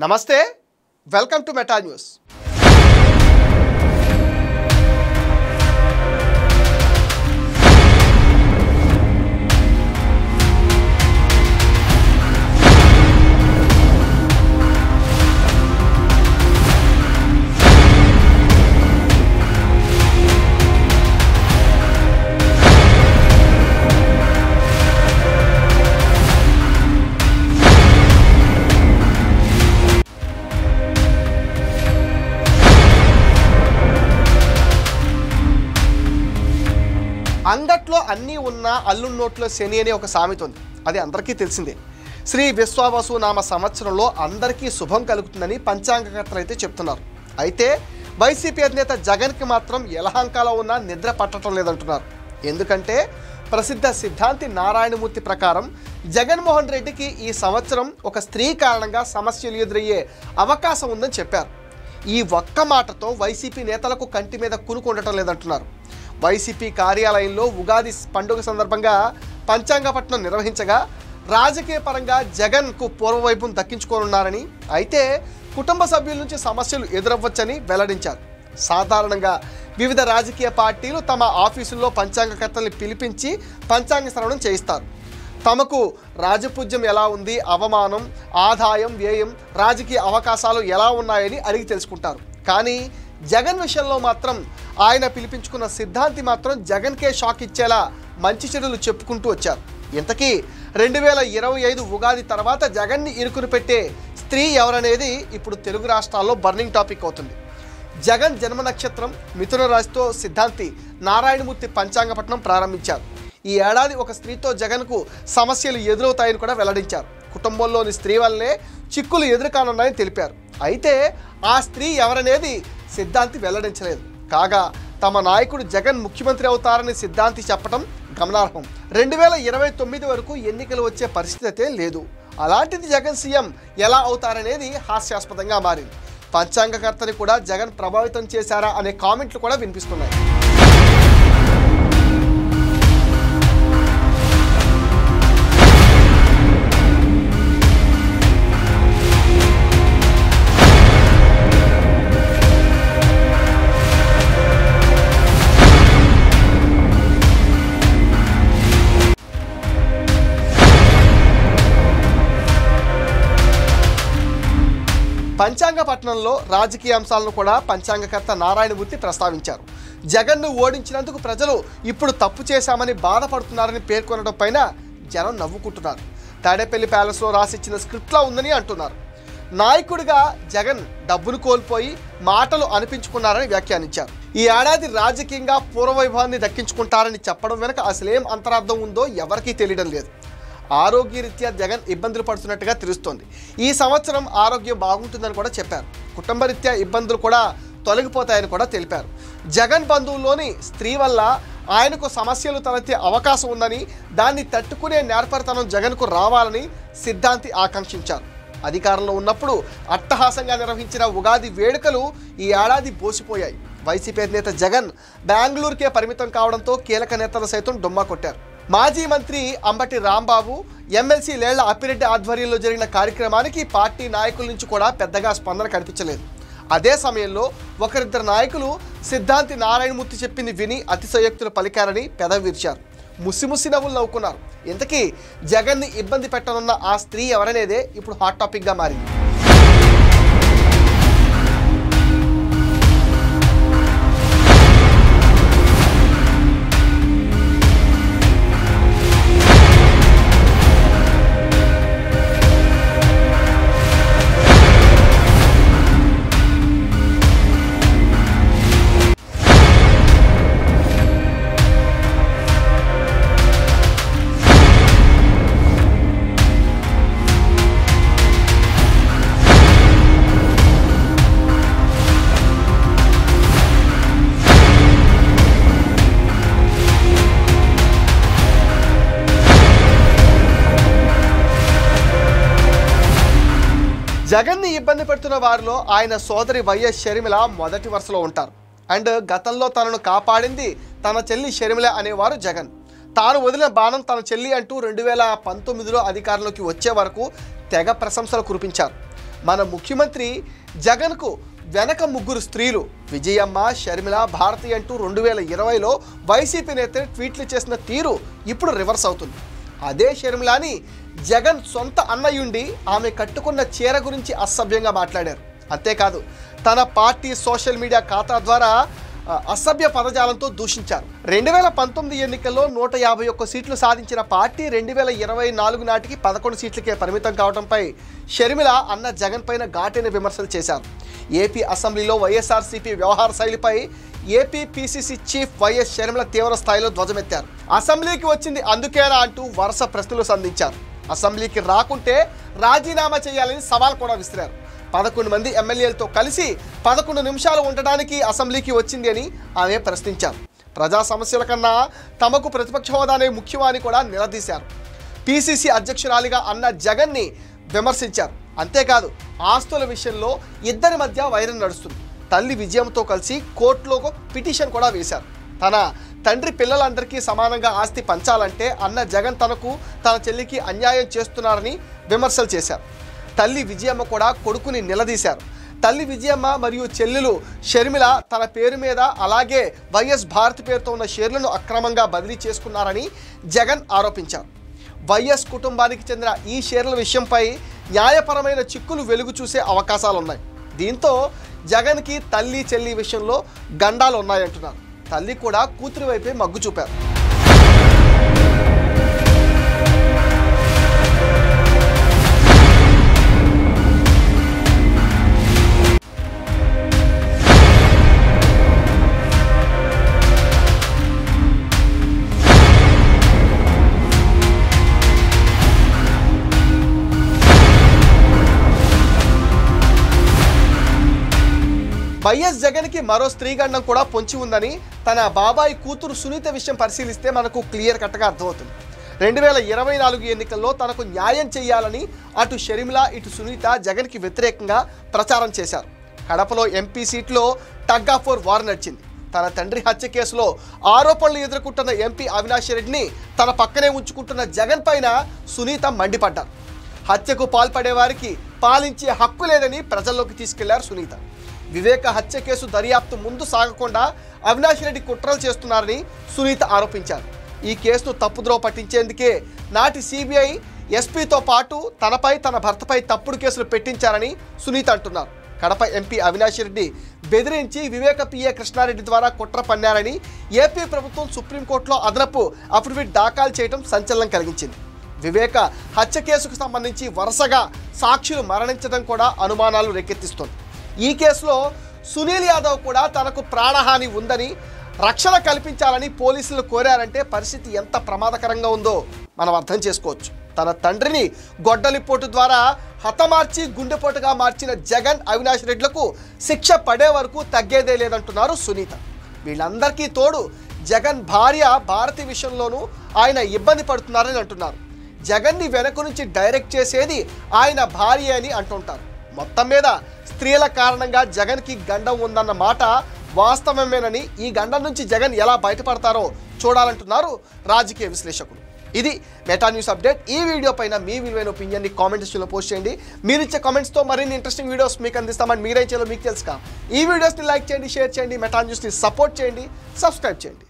నమస్తే welcome to meta news అంగట్లో అన్నీ ఉన్న అల్లు నోట్లో శని అనే ఒక సామెత ఉంది. అది అందరికీ తెలిసిందే. శ్రీ విశ్వావసు నామ సంవత్సరంలో అందరికీ శుభం కలుగుతుందని పంచాంగకర్తలు అయితే చెప్తున్నారు. అయితే వైసీపీ అధినేత జగన్కి మాత్రం ఎలహంకాలో ఉన్నా నిద్ర పట్టడం లేదంటున్నారు. ఎందుకంటే ప్రసిద్ధ సిద్ధాంతి నారాయణమూర్తి ప్రకారం జగన్మోహన్ రెడ్డికి ఈ సంవత్సరం ఒక స్త్రీ కారణంగా సమస్యలు ఎదురయ్యే అవకాశం ఉందని చెప్పారు. ఈ ఒక్క మాటతో వైసీపీ నేతలకు కంటి మీద కునుకు ఉండటం లేదంటున్నారు. వైసీపీ కార్యాలయంలో ఉగాది పండుగ సందర్భంగా పంచాంగపట్నం నిర్వహించగా రాజకీయ పరంగా జగన్కు పూర్వవైపును దక్కించుకోనున్నారని, అయితే కుటుంబ సభ్యుల నుంచి సమస్యలు ఎదురవ్వచ్చని వెల్లడించారు. సాధారణంగా వివిధ రాజకీయ పార్టీలు తమ ఆఫీసుల్లో పంచాంగకర్తల్ని పిలిపించి పంచాంగ శ్రవణం చేయిస్తారు. తమకు రాజపూజ్యం ఎలా ఉంది, అవమానం, ఆదాయం, వ్యయం, రాజకీయ అవకాశాలు ఎలా ఉన్నాయని అడిగి తెలుసుకుంటారు. కానీ జగన్ విషయంలో మాత్రం ఆయన పిలిపించుకున్న సిద్ధాంతి మాత్రం జగన్కే షాక్ ఇచ్చేలా మంచి చెడులు చెప్పుకుంటూ వచ్చారు. ఇంతకీ 2025 ఉగాది తర్వాత జగన్ని ఇరుకును పెట్టే స్త్రీ ఎవరనేది ఇప్పుడు తెలుగు రాష్ట్రాల్లో బర్నింగ్ టాపిక్ అవుతుంది. జగన్ జన్మ నక్షత్రం మిథున రాశితో సిద్ధాంతి నారాయణమూర్తి పంచాంగపట్నం ప్రారంభించారు. ఈ ఏడాది ఒక స్త్రీతో జగన్కు సమస్యలు ఎదురవుతాయని కూడా వెల్లడించారు. కుటుంబంలోని స్త్రీ వల్లే చిక్కులు ఎదురుకానున్నాయని తెలిపారు. అయితే ఆ స్త్రీ ఎవరనేది సిద్ధాంతి వెల్లడించలేదు. కాగా తమ నాయకుడు జగన్ ముఖ్యమంత్రి అవుతారని సిద్ధాంతి చెప్పడం గమనార్హం. 2029 వరకు ఎన్నికలు వచ్చే పరిస్థితి అయితే లేదు. అలాంటిది జగన్ సీఎం ఎలా అవుతారనేది హాస్యాస్పదంగా మారింది. పంచాంగకర్తని కూడా జగన్ ప్రభావితం చేశారా అనే కామెంట్లు కూడా వినిపిస్తున్నాయి. పంచాంగపట్నంలో రాజకీయ అంశాలను కూడా పంచాంగకర్త నారాయణమూర్తి ప్రస్తావించారు. జగన్ను ఓడించినందుకు ప్రజలు ఇప్పుడు తప్పు చేశామని బాధపడుతున్నారని పేర్కొనడం పైన జనం నవ్వుకుంటున్నారు. తాడేపల్లి ప్యాలెస్లో రాసిచ్చిన స్క్రిప్ట్లా ఉందని అంటున్నారు. నాయకుడిగా జగన్ డబ్బును కోల్పోయి మాటలు అనిపించుకున్నారని వ్యాఖ్యానించారు. ఈ ఏడాది రాజకీయంగా పూర్వవైభవాన్ని దక్కించుకుంటారని చెప్పడం వెనుక అసలేం అంతరార్థం ఉందో ఎవరికీ తెలియడం లేదు. ఆరోగ్యరీత్యా జగన్ ఇబ్బందులు పడుతున్నట్టుగా తెలుస్తోంది. ఈ సంవత్సరం ఆరోగ్యం బాగుంటుందని కూడా చెప్పారు. కుటుంబరీత్యా ఇబ్బందులు కూడా తొలగిపోతాయని కూడా తెలిపారు. జగన్ బంధువుల్లోని స్త్రీ వల్ల ఆయనకు సమస్యలు తలెత్తే అవకాశం ఉందని, దాన్ని తట్టుకునే నేర్పరితనం జగన్కు రావాలని సిద్ధాంతి ఆకాంక్షించారు. అధికారంలో ఉన్నప్పుడు అట్టహాసంగా నిర్వహించిన ఉగాది వేడుకలు ఈ ఏడాది బోసిపోయాయి. వైసీపీ అధినేత జగన్ బెంగళూరుకే పరిమితం కావడంతో కీలక నేతలు సైతం డుమ్మా కొట్టారు. మాజీ మంత్రి అంబటి రాంబాబు, ఎమ్మెల్సీ లేళ్ల అప్పిరెడ్డి ఆధ్వర్యంలో జరిగిన కార్యక్రమానికి పార్టీ నాయకుల నుంచి కూడా పెద్దగా స్పందన కనిపించలేదు. అదే సమయంలో ఒకరిద్దరు నాయకులు సిద్ధాంతి నారాయణమూర్తి చెప్పింది విని అతిశయోక్తులు పలికారని పెదవి విరిచారు. ముసిముసి నవ్వులు నవ్వుకున్నారు. ఇంతకీ జగన్ని ఇబ్బంది పెట్టనున్న ఆ స్త్రీ ఎవరనేదే ఇప్పుడు హాట్ టాపిక్గా మారింది. జగన్ని ఇబ్బంది పెడుతున్న వారిలో ఆయన సోదరి వైఎస్ షర్మిల మొదటి వరుసలో ఉంటారు. అండ్ గతంలో తనను కాపాడింది తన చెల్లి షర్మిల అనేవారు జగన్. తాను వదిలిన బాణం తన చెల్లి అంటూ 2019లో అధికారంలోకి వచ్చే వరకు తెగ ప్రశంసలు కురిపించారు. మన ముఖ్యమంత్రి జగన్కు వెనక ముగ్గురు స్త్రీలు విజయమ్మ, షర్మిల, భారతి అంటూ 2020లో వైసీపీ నేత ట్వీట్లు చేసిన తీరు ఇప్పుడు రివర్స్ అవుతుంది. అదే షర్మిలాని జగన్ సొంత అన్నయుండి ఆమె కట్టుకున్న చీర గురించి అసభ్యంగా మాట్లాడారు. అంతేకాదు తన పార్టీ సోషల్ మీడియా ఖాతా ద్వారా అసభ్య పదజాలంతో దూషించారు. 2019 ఎన్నికల్లో 151 సీట్లు సాధించిన పార్టీ 2024 నాటికి 11 సీట్లకే పరిమితం కావడంపై షర్మిల అన్న జగన్ పైన ఘాటైన విమర్శలు చేశారు. ఏపీ అసెంబ్లీలో వైఎస్ఆర్సీపీ వ్యవహార శైలిపై AP PCC chief YS Sharmila తీవ్ర స్థాయిలో ధ్వజమెత్తారు. అసెంబ్లీకి వచ్చింది అందుకేనా అంటూ వరుస ప్రశ్నలు సంధించారు. అసెంబ్లీకి రాకుంటే రాజీనామా చేయాలని సవాల్ కూడా విసిరారు. 11 మంది ఎమ్మెల్యేలతో కలిసి 11 నిమిషాలు ఉండడానికి అసెంబ్లీకి వచ్చింది అని ఆమె ప్రశ్నించారు. ప్రజా సమస్యల కన్నా తమకు ప్రతిపక్ష హోదానే ముఖ్యమా అని కూడా నిలదీశారు. పీసీసీ అధ్యక్షురాలిగా అన్న జగన్ని విమర్శించారు. అంతేకాదు ఆస్తుల విషయంలో ఇద్దరి మధ్య వైరం నడుస్తుంది. తల్లి విజయంతో కలిసి కోర్టులో పిటిషన్ కూడా వేశారు. తన తండ్రి పిల్లలందరికీ సమానంగా ఆస్తి పంచాలంటే అన్న జగన్ తన చెల్లికి అన్యాయం చేస్తున్నారని విమర్శలు చేశారు. తల్లి విజయమ్మ కూడా కొడుకుని నిలదీశారు. తల్లి విజయమ్మ మరియు చెల్లెలు షర్మిల తన పేరు మీద అలాగే వైఎస్ భారతి పేరుతో ఉన్న షేర్లను అక్రమంగా బదిలీ చేసుకున్నారని జగన్ ఆరోపించారు. వైఎస్ కుటుంబానికి చెందిన ఈ షేర్ల విషయంపై న్యాయపరమైన చిక్కులు వెలుగు చూసే అవకాశాలున్నాయి. దీంతో జగన్కి తల్లి చెల్లి విషయంలో గండాలు ఉన్నాయంటున్నారు. తల్లి కూడా కూతురి వైపే మగ్గు చూపారు. వైఎస్ జగన్కి మరో స్త్రీగండం కూడా పొంచి ఉందని తన బాబాయ్ కూతురు సునీత విషయం పరిశీలిస్తే మనకు క్లియర్ కట్గా అర్థమవుతుంది. 2024 ఎన్నికల్లో తనకు న్యాయం చేయాలని అటు షర్మిల ఇటు సునీత జగన్కి వ్యతిరేకంగా ప్రచారం చేశారు. కడపలో ఎంపీ సీట్లో టగ్ ఆఫ్ వార్ నడిచింది. తన తండ్రి హత్య కేసులో ఆరోపణలు ఎదుర్కొంటున్న ఎంపీ అవినాష్ రెడ్డిని తన పక్కనే ఉంచుకుంటున్న జగన్ పైన సునీత మండిపడ్డారు. హత్యకు పాల్పడే వారికి పాలించే హక్కు లేదని ప్రజల్లోకి తీసుకెళ్లారు సునీత. వివేక హత్య కేసు దర్యాప్తు ముందు సాగకుండా అవినాష్ రెడ్డి కుట్రలు చేస్తున్నారని సునీత ఆరోపించారు. ఈ కేసును తప్పుద్రోవ పట్టించేందుకే నాటి సిబిఐ ఎస్పీతో పాటు తనపై తన భర్తపై తప్పుడు కేసులు పెట్టించారని సునీత అంటున్నారు. కడప ఎంపీ అవినాష్ రెడ్డి బెదిరించి వివేక పిఏ కృష్ణారెడ్డి ద్వారా కుట్ర పన్నారని ఏపీ ప్రభుత్వం సుప్రీంకోర్టులో అదనపు అఫిడవిట్ దాఖలు చేయడం సంచలనం కలిగించింది. వివేక హత్య కేసుకు సంబంధించి వరుసగా సాక్షులు మరణించడం కూడా అనుమానాలు రేకెత్తిస్తోంది. ఈ కేసులో సునీల్ యాదవ్ కూడా తనకు ప్రాణహాని ఉందని రక్షణ కల్పించాలని పోలీసులు కోరారంటే పరిస్థితి ఎంత ప్రమాదకరంగా ఉందో మనం అర్థం చేసుకోవచ్చు. తన తండ్రిని గొడ్డలిపోటు ద్వారా హతమార్చి గుండెపోటుగా మార్చిన జగన్ అవినాష్ రెడ్లకు శిక్ష పడే వరకు తగ్గేదే లేదంటున్నారు సునీత. వీళ్ళందరికీ తోడు జగన్ భార్య భారతి విషయంలోనూ ఆయన ఇబ్బంది పడుతున్నారని అంటున్నారు. జగన్ని వెనక నుంచి డైరెక్ట్ చేసేది ఆయన భార్య అని అంటుంటారు. మొత్తం మీద స్త్రీల కారణంగా జగన్కి గండం ఉందన్న మాట వాస్తవమేనని, ఈ గండం నుంచి జగన్ ఎలా బయటపడతారో చూడాలంటున్నారు రాజకీయ విశ్లేషకులు. ఇది మెటా న్యూస్ అప్డేట్. ఈ వీడియో పైన మీ విలువైన ఒపీనియన్ని కామెంట్ సెక్షన్లో పోస్ట్ చేయండి. మీరు ఇచ్చే కామెంట్స్తో మరిన్ని ఇంట్రెస్టింగ్ వీడియోస్ మీకు అందిస్తామని మీరేం చేయాలో మీకు తెలుసుగా. ఈ వీడియోస్ని లైక్ చేయండి, షేర్ చేయండి, మెటా న్యూస్ని సపోర్ట్ చేయండి, సబ్స్క్రైబ్ చేయండి.